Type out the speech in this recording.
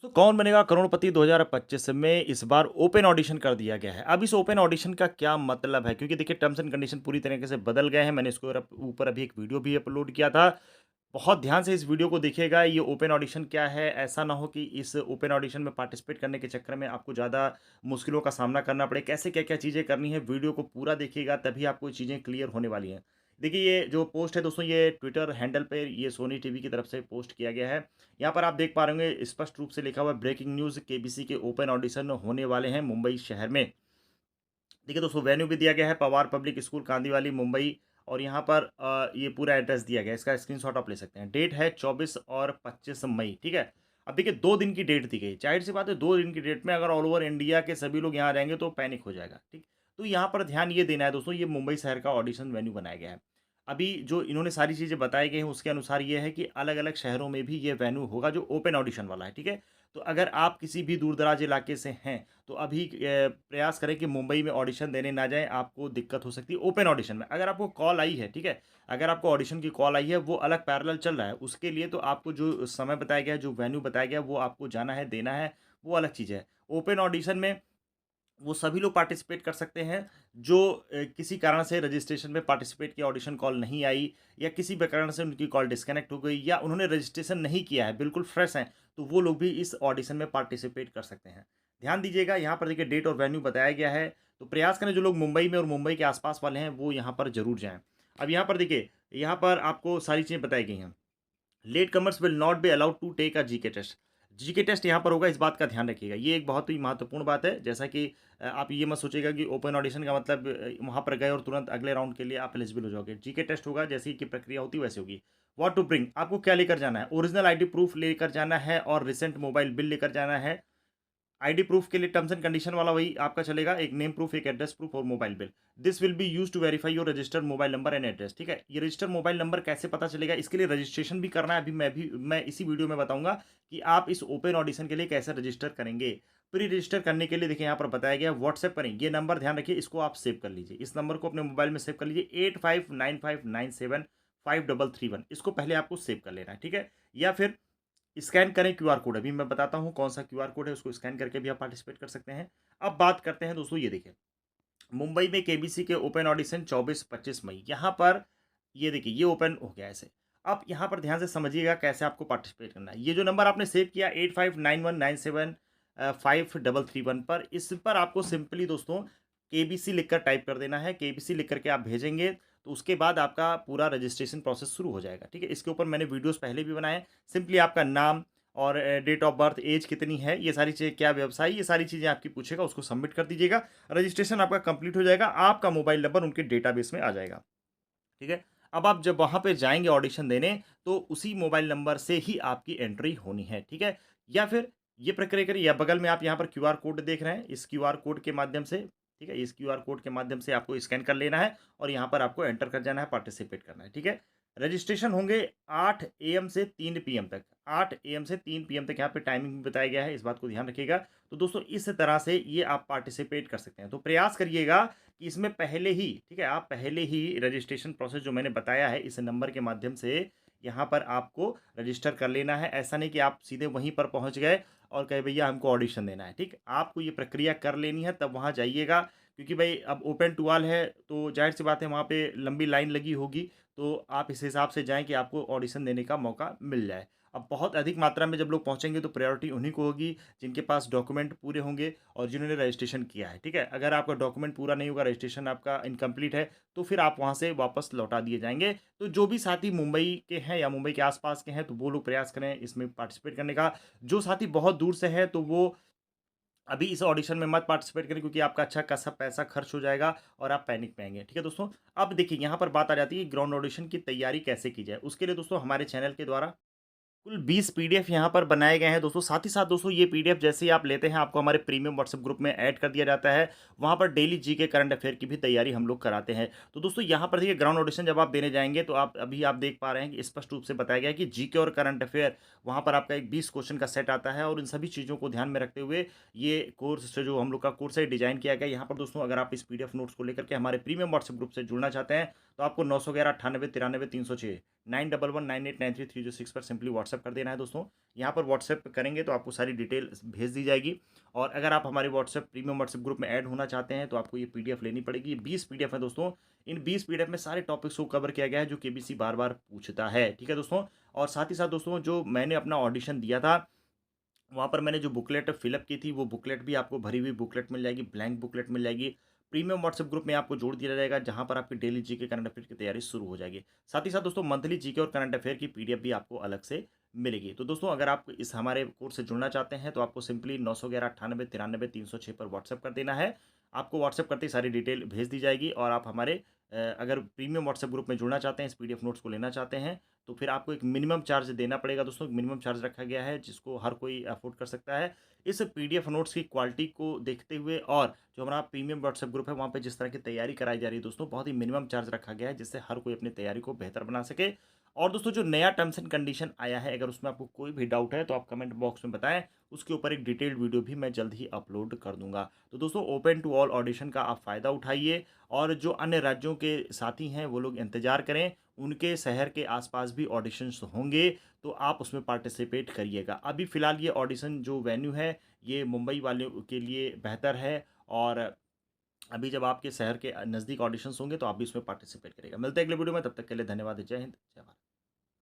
तो कौन बनेगा करोड़पति 2025 में इस बार ओपन ऑडिशन कर दिया गया है। अब इस ओपन ऑडिशन का क्या मतलब है? क्योंकि देखिए टर्म्स एंड कंडीशन पूरी तरीके से बदल गए हैं। मैंने इसके ऊपर अभी एक वीडियो भी अपलोड किया था। बहुत ध्यान से इस वीडियो को देखिएगा। ये ओपन ऑडिशन क्या है? ऐसा ना हो कि इस ओपन ऑडिशन में पार्टिसिपेट करने के चक्कर में आपको ज़्यादा मुश्किलों का सामना करना पड़े। कैसे क्या-क्या चीज़ें करनी है, वीडियो को पूरा देखिएगा तभी आपको ये चीज़ें क्लियर होने वाली हैं। देखिए ये जो पोस्ट है दोस्तों, ये ट्विटर हैंडल पे ये सोनी टीवी की तरफ से पोस्ट किया गया है। यहाँ पर आप देख पा रहे होंगे स्पष्ट रूप से लिखा हुआ है ब्रेकिंग न्यूज़ केबीसी के ओपन ऑडिशन होने वाले हैं मुंबई शहर में। देखिए दोस्तों वेन्यू भी दिया गया है पवार पब्लिक स्कूल कांदीवाली मुंबई और यहाँ पर ये पूरा एड्रेस दिया गया है। इसका स्क्रीनशॉट आप ले सकते हैं। डेट है 24 और 25 मई, ठीक है? अब देखिए 2 दिन की डेट दी गई। ज़ाहिर-सी बात है 2 दिन की डेट में अगर ऑल ओवर इंडिया के सभी लोग यहाँ रहेंगे तो पैनिक हो जाएगा, ठीक? तो यहाँ पर ध्यान ये देना है दोस्तों, ये मुंबई शहर का ऑडिशन वेन्यू बनाया गया है। अभी जो इन्होंने सारी चीज़ें बताई गई हैं उसके अनुसार ये है कि अलग-अलग शहरों में भी ये वेन्यू होगा जो ओपन ऑडिशन वाला है, ठीक है? तो अगर आप किसी भी दूर-दराज इलाके से हैं तो अभी प्रयास करें कि मुंबई में ऑडिशन देने ना जाएँ, आपको दिक्कत हो सकती है ओपन ऑडिशन में। अगर आपको कॉल आई है, ठीक है? अगर आपको ऑडिशन की कॉल आई है, वो अलग पैरेलल चल रहा है, उसके लिए तो आपको जो समय बताया गया है, जो वेन्यू बताया गया है, वो आपको जाना है, देना है, वो अलग चीज़ है। ओपन ऑडिशन में वो सभी लोग पार्टिसिपेट कर सकते हैं, जो किसी कारण से रजिस्ट्रेशन में पार्टिसिपेट किया, ऑडिशन कॉल नहीं आई या किसी भी कारण से उनकी कॉल डिस्कनेक्ट हो गई या उन्होंने रजिस्ट्रेशन नहीं किया है, बिल्कुल फ्रेश हैं, तो वो लोग भी इस ऑडिशन में पार्टिसिपेट कर सकते हैं। ध्यान दीजिएगा, यहाँ पर देखिए डेट और वेन्यू बताया गया है, तो प्रयास करें जो लोग मुंबई में और मुंबई के आस-पास वाले हैं, वो यहाँ पर ज़रूर जाएँ। अब यहाँ पर देखिए, यहाँ पर आपको सारी चीज़ें बताई गई हैं। Latecomers will not be allowed to take a GK test. GK test यहाँ पर होगा, इस बात का ध्यान रखिएगा। ये एक बहुत ही महत्वपूर्ण बात है। जैसा कि आप ये मत सोचिएगा कि ओपन ऑडिशन का मतलब वहाँ पर गए और तुरंत अगले राउंड के लिए आप एलिजिबल हो जाओगे। जीके टेस्ट होगा, जैसी की प्रक्रिया होती है वैसे होगी। व्हाट टू ब्रिंग, आपको क्या लेकर जाना है? ओरिजिनल आईडी प्रूफ लेकर जाना है और रिसेंट मोबाइल बिल लेकर जाना है। आईडी प्रूफ के लिए टर्म्स एंड कंडीशन वाला वही आपका चलेगा, एक नेम प्रूफ, एक एड्रेस प्रूफ और mobile bill. This will be used to verify your registered mobile number and address, ठीक है? ये रजिस्टर्ड मोबाइल नंबर कैसे पता चलेगा? इसके लिए रजिस्ट्रेशन भी करना है। अभी मैं इसी वीडियो में बताऊँगा कि आप इस ओपन ऑडिशन के लिए कैसे रजिस्टर करेंगे। प्री रजिस्टर करने के लिए देखिए यहाँ पर बताया गया है व्हाट्सएप करें। ये नंबर ध्यान रखिए, इसको आप सेव कर लीजिए। इस नंबर को अपने मोबाइल में सेव कर लीजिए 8595975331। इसको पहले आपको सेव कर लेना है, ठीक है? या फिर स्कैन करें क्यूआर कोड। अभी मैं बताता हूँ कौन-सा क्यूआर कोड है, उसको स्कैन करके भी आप पार्टिसिपेट कर सकते हैं। अब बात करते हैं दोस्तों, ये देखिए, मुंबई में केबीसी के ओपन ऑडिशन 24-25 मई, यहाँ पर ये देखिए ये ओपन हो गया ऐसे। अब यहाँ पर ध्यान से समझिएगा कैसे आपको पार्टिसिपेट करना है। ये जो नंबर आपने सेव किया 859197 5331 पर, इस पर आपको सिंपली दोस्तों केबीसी लिखकर टाइप कर देना है। केबीसी लिख कर के आप भेजेंगे, तो उसके बाद आपका पूरा रजिस्ट्रेशन प्रोसेस शुरू हो जाएगा, ठीक है? इसके ऊपर मैंने वीडियोज़ पहले भी बनाए हैं। सिंपली आपका नाम और डेट ऑफ बर्थ, एज कितनी है, ये सारी चीज़ें, क्या व्यवसाय, ये सारी चीज़ें आपकी पूछेगा, उसको सबमिट कर दीजिएगा। रजिस्ट्रेशन आपका कंप्लीट हो जाएगा, आपका मोबाइल नंबर उनके डेटाबेस में आ जाएगा, ठीक है? अब आप जब वहाँ पे जाएँगे ऑडिशन देने, तो उसी मोबाइल नंबर से ही आपकी एंट्री होनी है, ठीक है? या फिर ये प्रक्रिया करिए, या बगल में आप यहाँ पर क्यूआर कोड देख रहे हैं, इस क्यूआर कोड के माध्यम से, ठीक है? इस क्यूआर कोड के माध्यम से आपको स्कैन कर लेना है और यहाँ पर आपको एंटर कर जाना है, पार्टिसिपेट करना है, ठीक है? रजिस्ट्रेशन होंगे 8 एएम से 3 पीएम तक। 8 एएम से 3 पीएम तक यहाँ पे टाइमिंग भी बताया गया है, इस बात को ध्यान रखिएगा। तो दोस्तों इस तरह से ये आप पार्टिसिपेट कर सकते हैं। तो प्रयास करिएगा कि इसमें पहले ही, ठीक है, आप पहले ही रजिस्ट्रेशन प्रोसेस जो मैंने बताया है इस नंबर के माध्यम से यहाँ पर आपको रजिस्टर कर लेना है। ऐसा नहीं कि आप सीधे वहीं पर पहुँच गए और कहे भैया हमको ऑडिशन देना है, ठीक? आपको ये प्रक्रिया कर लेनी है, तब वहाँ जाइएगा, क्योंकि भाई अब ओपन टू ऑल है तो ज़ाहिर-सी बात है वहाँ पे लंबी लाइन लगी होगी, तो आप इस हिसाब से जाएँ कि आपको ऑडिशन देने का मौका मिल जाए। अब बहुत अधिक मात्रा में जब लोग पहुँचेंगे तो प्रायोरिटी उन्हीं को होगी जिनके पास डॉक्यूमेंट पूरे होंगे और जिन्होंने रजिस्ट्रेशन किया है, ठीक है? अगर आपका डॉक्यूमेंट पूरा नहीं होगा, रजिस्ट्रेशन आपका इनकम्प्लीट है, तो फिर आप वहाँ से वापस लौटा दिए जाएँगे। तो जो भी साथी मुंबई के हैं या मुंबई के आस-पास के हैं, तो वो लोग प्रयास करें इसमें पार्टिसिपेट करने का। जो साथी बहुत दूर से हैं, तो वो अभी इस ऑडिशन में मत पार्टिसिपेट करें, क्योंकि आपका अच्छा खासा पैसा खर्च हो जाएगा और आप पैनिक में आएँगे, ठीक है दोस्तों? अब देखिए यहाँ पर बात आ जाती है ग्राउंड ऑडिशन की तैयारी कैसे की जाए। उसके लिए दोस्तों हमारे चैनल के द्वारा कुल 20 पीडीएफ यहाँ पर बनाए गए हैं दोस्तों। साथ ही साथ दोस्तों ये पीडीएफ जैसे ही आप लेते हैं, आपको हमारे प्रीमियम व्हाट्सएप ग्रुप में ऐड कर दिया जाता है। वहाँ पर डेली जीके करंट अफेयर की भी तैयारी हम लोग कराते हैं। तो दोस्तों यहाँ पर देखिए ग्राउंड ऑडिशन जब आप देने जाएँगे, तो आप देख पा रहे हैं कि स्पष्ट रूप से बताया गया है कि जीके और करंट अफेयर, वहाँ पर आपका एक 20 क्वेश्चन का सेट आता है और इन सभी चीज़ों को ध्यान में रखते हुए ये कोर्स जो हम लोग का कोर्स है डिज़ाइन किया गया है। यहाँ पर दोस्तों अगर आप इस पीडीएफ नोट्स को लेकर के हमारे प्रीमियम व्हाट्सएप ग्रुप से जुड़ना चाहते हैं, तो आपको 911 98 93 306 9119893306 पर सिंपली व्हाट्सएप कर देना है दोस्तों। यहाँ पर व्हाट्सएप करेंगे तो आपको सारी डिटेल भेज दी जाएगी। और अगर आप हमारे व्हाट्सएप प्रीमियम व्हाट्सएप ग्रुप में ऐड होना चाहते हैं तो आपको ये पीडीएफ लेनी पड़ेगी। ये 20 पीडीएफ है दोस्तों। इन 20 पीडीएफ में सारे टॉपिक्स को कवर किया गया है जो केबीसी बार बार पूछता है, ठीक है दोस्तों। और साथ ही साथ दोस्तों, जो मैंने अपना ऑडिशन दिया था वहाँ पर मैंने जो बुकलेट फिलअप की थी वो बुकलेट भी आपको भरी हुई बुकलेट मिल जाएगी, ब्लैंक बुकलेट मिल जाएगी। प्रीमियम व्हाट्सएप ग्रुप में आपको जोड़ दिया जाएगा जहाँ पर आपकी डेली जीके करंट अफेयर की तैयारी शुरू हो जाएगी। साथ ही साथ दोस्तों, मंथली जीके और करंट अफेयर की पीडीएफ भी आपको अलग से मिलेगी। तो दोस्तों, अगर आप इस हमारे कोर्स से जुड़ना चाहते हैं तो आपको सिंपली 911 98 93 306 पर व्हाट्सएप कर देना है। आपको व्हाट्सएप करते ही सारी डिटेल भेज दी जाएगी। और आप हमारे अगर प्रीमियम व्हाट्सएप ग्रुप में जुड़ना चाहते हैं, इस पीडीएफ नोट्स को लेना चाहते हैं, तो फिर आपको एक मिनिमम चार्ज देना पड़ेगा दोस्तों। मिनिमम चार्ज रखा गया है जिसको हर कोई अफोर्ड कर सकता है। इस पीडीएफ नोट्स की क्वालिटी को देखते हुए और जो हमारा प्रीमियम व्हाट्सएप ग्रुप है वहाँ पे जिस तरह की तैयारी कराई जा रही है दोस्तों, बहुत ही मिनिमम चार्ज रखा गया है जिससे हर कोई अपनी तैयारी को बेहतर बना सके। और दोस्तों, जो नया टर्म्स एंड कंडीशन आया है, अगर उसमें आपको कोई भी डाउट है तो आप कमेंट बॉक्स में बताएं। उसके ऊपर एक डिटेल्ड वीडियो भी मैं जल्द ही अपलोड कर दूंगा। तो दोस्तों, ओपन टू ऑल ऑडिशन का आप फ़ायदा उठाइए। और जो अन्य राज्यों के साथी हैं वो लोग इंतज़ार करें, उनके शहर के आसपास भी ऑडिशंस होंगे तो आप उसमें पार्टिसिपेट करिएगा। अभी फ़िलहाल ये ऑडिशन जो वेन्यू है ये मुंबई वालों के लिए बेहतर है। और अभी जब आपके शहर के नज़दीक ऑडिशंस होंगे तो आप भी इसमें पार्टिसिपेट करिएगा। मिलते हैं अगले वीडियो में, तब तक के लिए धन्यवाद। जय हिंद, जय भारत।